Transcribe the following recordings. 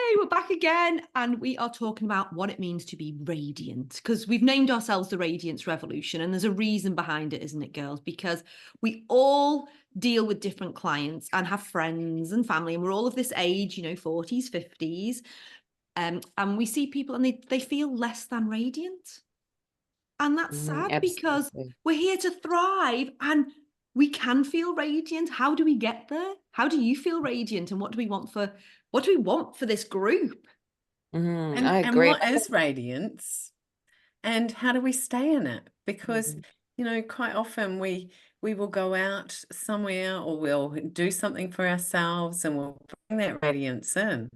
Yay, we're back again. And we are talking about what it means to be radiant, because we've named ourselves the Radiance Revolution. And there's a reason behind it, isn't it, girls? Because we all deal with different clients and have friends and family. And we're all of this age, 40s, 50s. And we see people and they feel less than radiant. And that's sad because we're here to thrive and we can feel radiant. How do we get there? How do you feel radiant? And what do we want for this group? I agree. And what is radiance? And how do we stay in it? Because, quite often we will go out somewhere or we'll do something for ourselves and we'll bring that radiance in.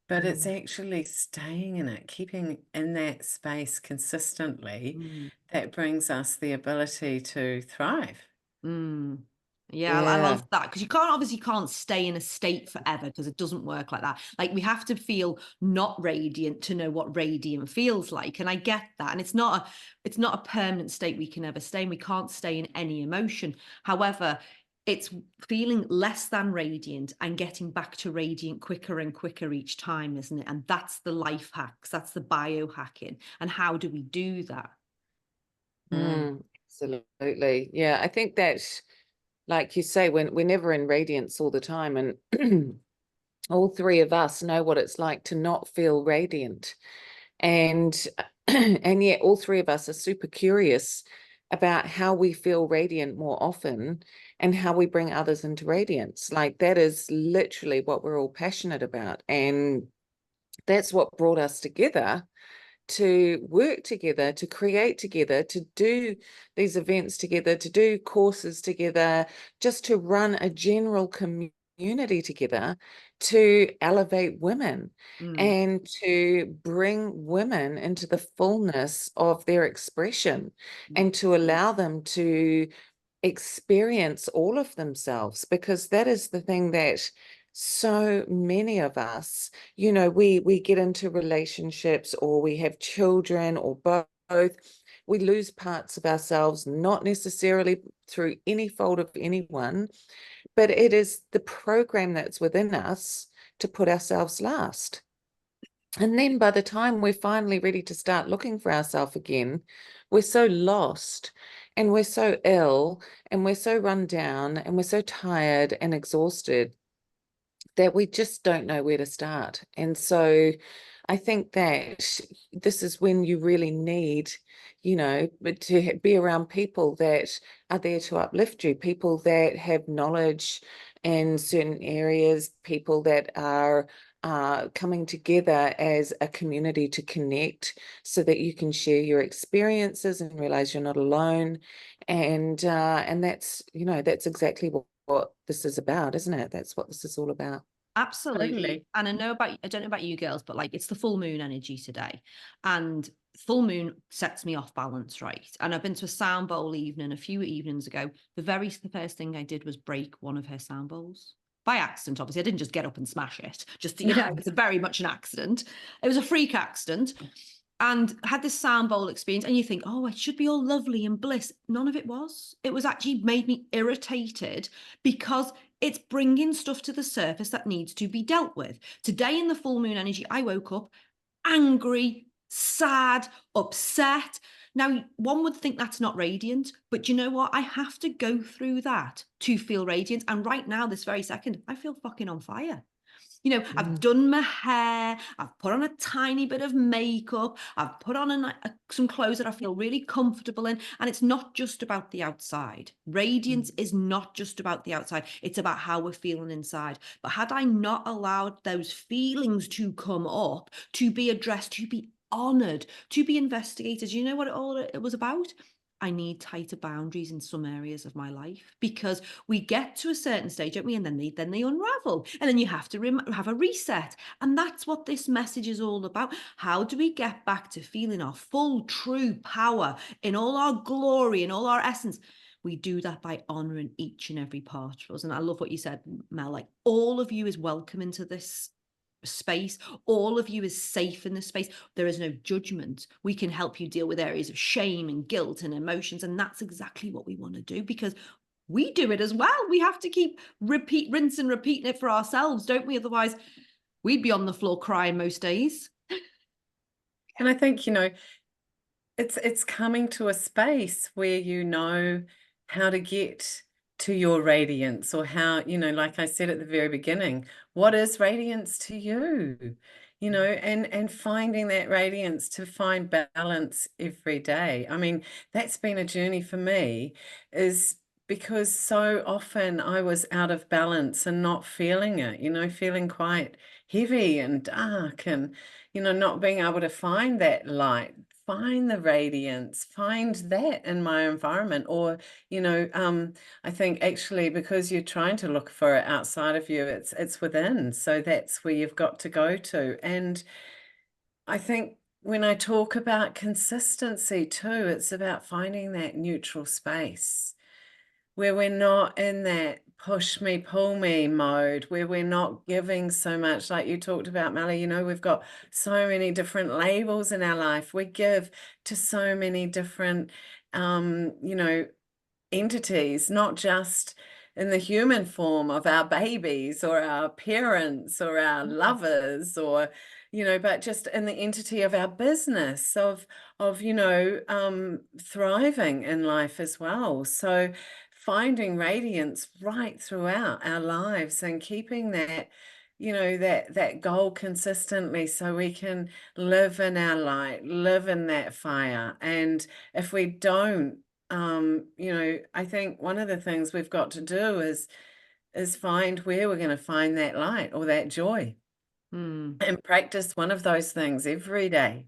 But it's actually staying in it, keeping in that space consistently that brings us the ability to thrive. Yeah, I love that, because you can't stay in a state forever, because it doesn't work like that. Like, we have to feel not radiant to know what radiant feels like. And I get that. And it's not a permanent state we can ever stay in. We can't stay in any emotion. However, it's feeling less than radiant and getting back to radiant quicker and quicker each time, isn't it? And that's the life hacks. That's the biohacking. And how do we do that? Absolutely. Yeah, I think that, like you say, we're never in radiance all the time, and all three of us know what it's like to not feel radiant, and yet all three of us are super curious about how we feel radiant more often and how we bring others into radiance. Like, that is literally what we're all passionate about, and that's what brought us together, to work together, to create together, to do these events together, to do courses together, just to run a general community together, to elevate women and to bring women into the fullness of their expression and to allow them to experience all of themselves, because that is the thing that so many of us, we get into relationships, or we have children, or both. We lose parts of ourselves, not necessarily through any fault of anyone, but it is the program that's within us to put ourselves last. And then by the time we're finally ready to start looking for ourselves again, we're so lost and we're so ill and we're so run down and we're so tired and exhausted that we just don't know where to start. And so I think that this is when you really need, to be around people that are there to uplift you, people that have knowledge in certain areas, people that are coming together as a community to connect so that you can share your experiences and realize you're not alone. And that's, that's exactly what this is about, isn't it? That's what this is all about. Absolutely. Totally. And I don't know about you girls, but like, it's the full moon energy today, and full moon sets me off balance, right? And I've been to a sound bowl evening a few evenings ago. The first thing I did was break one of her sound bowls. By accident, obviously. I didn't just get up and smash it. Just, it's very much an accident. It was a freak accident. And had this sound bowl experience, and you think, oh, it should be all lovely and bliss. None of it was. It was actually made me irritated, because it's bringing stuff to the surface that needs to be dealt with. Today in the full moon energy, I woke up angry, sad, upset. Now, one would think that's not radiant, but you know what? I have to go through that to feel radiant. And right now, this very second, I feel fucking on fire. I've done my hair, I've put on a tiny bit of makeup, I've put on some clothes that I feel really comfortable in. And it's not just about the outside. Radiance is not just about the outside. It's about how we're feeling inside. But had I not allowed those feelings to come up, to be addressed, to be honored, to be investigated, you know what it was about? I need tighter boundaries in some areas of my life, because we get to a certain stage, don't we? And then they unravel, and then you have to have a reset. And that's what this message is all about. How do we get back to feeling our full, true power in all our glory, in all our essence? We do that by honoring each and every part of us. And I love what you said, Mel, like, all of you is welcome into this space. All of you is safe in this space. There is no judgment. We can help you deal with areas of shame and guilt and emotions. And that's exactly what we want to do, because we do it as well. We have to keep rinse and repeating it for ourselves, don't we? Otherwise, we'd be on the floor crying most days. And I think, you know, it's coming to a space where you know how to get to your radiance, or how, you know, like I said at the very beginning, what is radiance to you? You know, and finding that radiance to find balance every day. I mean, that's been a journey for me, is because so often I was out of balance and not feeling it, you know, feeling quite heavy and dark, and, you know, not being able to find that light, find the radiance, find that in my environment. Or, you know, I think actually, because you're trying to look for it outside of you, it's within. So that's where you've got to go to. And I think when I talk about consistency too, it's about finding that neutral space where we're not in that push me, pull me mode, where we're not giving so much, like you talked about, Melly. You know, we've got so many different labels in our life. We give to so many different, you know, entities, not just in the human form of our babies or our parents or our lovers, or, you know, but just in the entity of our business, of you know, thriving in life as well. So finding radiance right throughout our lives and keeping that, you know, that goal consistently, so we can live in our light, live in that fire. And if we don't, you know, I think one of the things we've got to do is find where we're going to find that light or that joy, and practice one of those things every day.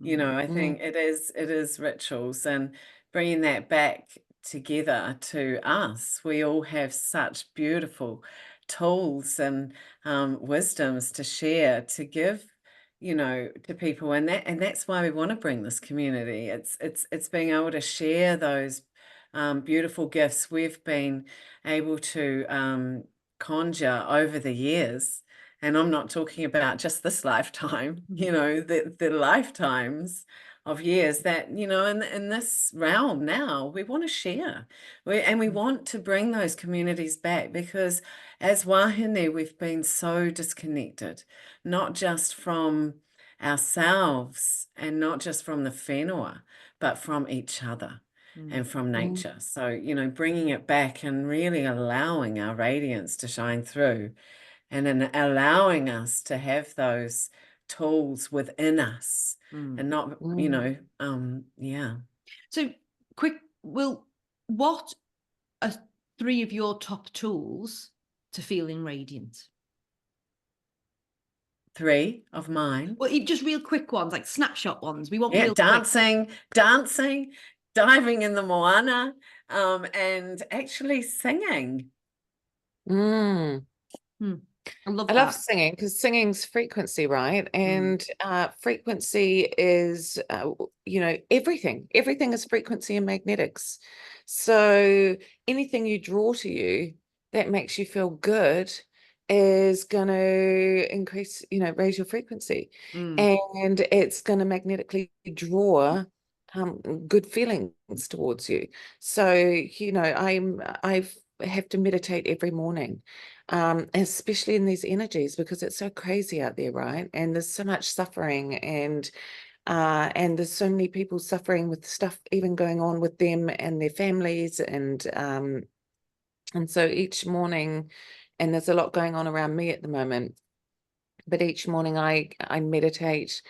You know, I think it is rituals, and bringing that back together to us. We all have such beautiful tools and wisdoms to share, to give, you know, to people, and that's why we want to bring this community. It's being able to share those beautiful gifts we've been able to conjure over the years. And I'm not talking about just this lifetime, you know, the lifetimes of years that, you know, in this realm now, we want to share. We want to bring those communities back, because as wahine, we've been so disconnected, not just from ourselves and not just from the whenua, but from each other and from nature. So, you know, bringing it back and really allowing our radiance to shine through, and then allowing us to have those tools within us, and not, you know, yeah. So quick, what are 3 of your top tools to feeling radiant? 3 of mine. Well, just real quick ones, like snapshot ones. We want Yeah, real dancing, diving in the moana, and actually singing. I love I that. love singing, because singing's frequency, right? And frequency is, you know, everything is frequency and magnetics. So anything you draw to you that makes you feel good is going to increase, you know, raise your frequency, and it's going to magnetically draw good feelings towards you. So, you know, I have to meditate every morning, especially in these energies, because it's so crazy out there, right? And there's so much suffering, and there's so many people suffering with stuff even going on with them and their families, and so each morning, and there's a lot going on around me at the moment, but each morning I meditate.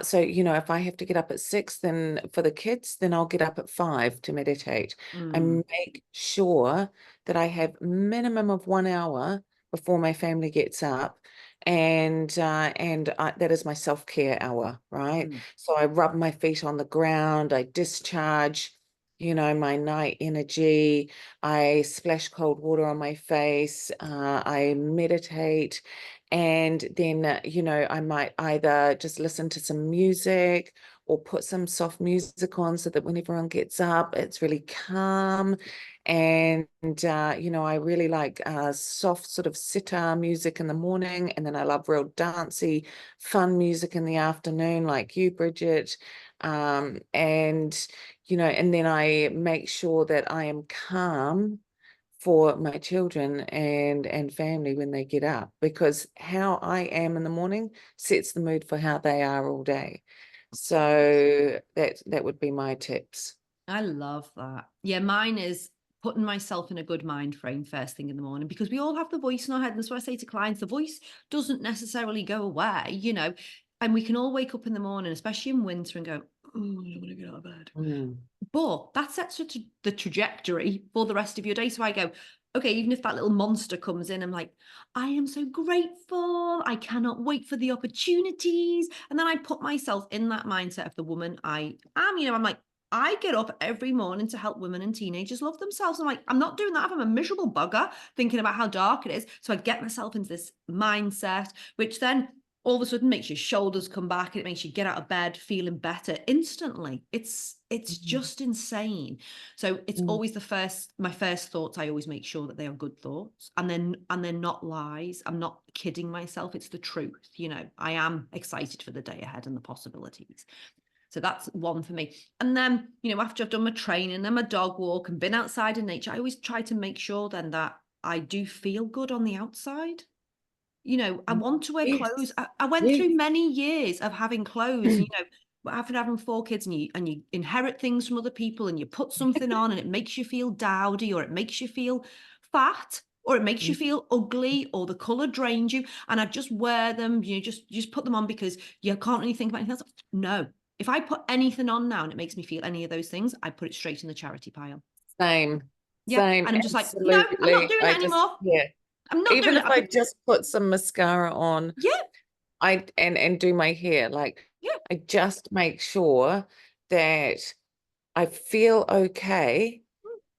So, you know, if I have to get up at 6, then for the kids, then I'll get up at 5 to meditate. I make sure that I have minimum of 1 hour before my family gets up, and that is my self-care hour, right? So I rub my feet on the ground, I discharge, you know, my night energy, I splash cold water on my face, I meditate. And then, you know, I might either just listen to some music or put some soft music on, so that when everyone gets up, it's really calm. And, you know, I really like soft sort of sitar music in the morning. And then I love real dancey, fun music in the afternoon, like you, Bridget. And, you know, and then I make sure that I am calm for my children and family when they get up, because how I am in the morning sets the mood for how they are all day. So that would be my tips. I love that. Yeah, mine is putting myself in a good mind frame first thing in the morning, because we all have the voice in our head. And that's what I say to clients, the voice doesn't necessarily go away, you know, and we can all wake up in the morning, especially in winter, and go, oh, I don't want to get out of bed. But that sets the trajectory for the rest of your day. So I go, okay, even if that little monster comes in, I'm like, I am so grateful. I cannot wait for the opportunities. And then I put myself in that mindset of the woman I am. You know, I'm like, I get up every morning to help women and teenagers love themselves. I'm like, I'm not doing that if I'm a miserable bugger thinking about how dark it is. So I get myself into this mindset, which then all of a sudden makes your shoulders come back, and it makes you get out of bed feeling better instantly. It's just insane. So it's always my first thoughts. I always make sure that they are good thoughts, and they're not lies. I'm not kidding myself. It's the truth. You know, I am excited for the day ahead and the possibilities. So that's one for me. And then, you know, after I've done my training and my dog walk and been outside in nature, I always try to make sure then that I do feel good on the outside. You know, I want to wear clothes. I went through many years of having clothes, you know, after having 4 kids, and you inherit things from other people, and you put something on and it makes you feel dowdy, or it makes you feel fat, or it makes you feel ugly, or the color drains you. And I just wear them, you know, just put them on because you can't really think about anything else. No, if I put anything on now and it makes me feel any of those things, I put it straight in the charity pile. Same. Yeah. Same. And I'm just Absolutely. like, no, I'm not doing it anymore. Yeah. I'm not Even doing if it. I just put some mascara on, and do my hair, like I just make sure that I feel okay,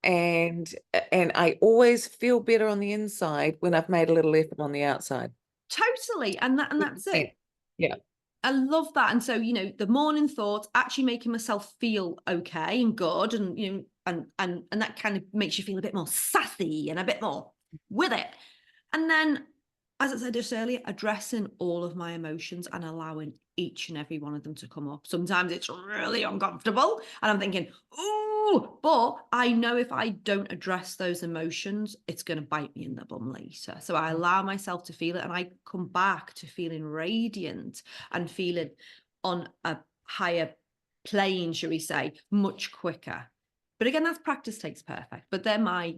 and I always feel better on the inside when I've made a little effort on the outside. Totally. And that's it. Yeah. I love that. And so, you know, the morning thoughts, actually making myself feel okay and good, and, you know, and that kind of makes you feel a bit more sassy and a bit more with it. And then, as I said just earlier, addressing all of my emotions and allowing each and every one of them to come up. Sometimes it's really uncomfortable and I'm thinking, ooh, but I know if I don't address those emotions, it's going to bite me in the bum later. So I allow myself to feel it, and I come back to feeling radiant and feeling on a higher plane, shall we say, much quicker. But again, that's practice takes perfect. But they're my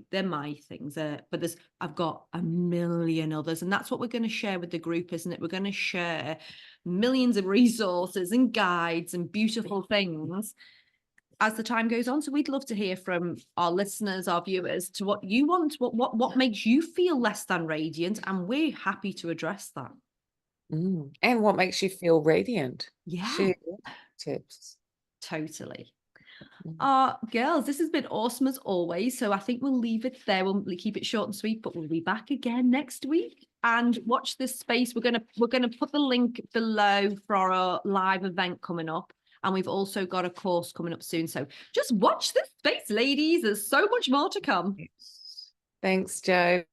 things. But I've got a million others, and that's what we're going to share with the group, isn't it? We're going to share millions of resources and guides and beautiful things as the time goes on. So we'd love to hear from our listeners, our viewers, to what you want, what makes you feel less than radiant, and we're happy to address that. And what makes you feel radiant? Yeah, share tips. Totally. Girls, this has been awesome as always. So I think we'll leave it there. We'll keep it short and sweet, but we'll be back again next week. And watch this space. We're gonna put the link below for our live event coming up. And we've also got a course coming up soon. So just watch this space, ladies. There's so much more to come. Thanks, Jo.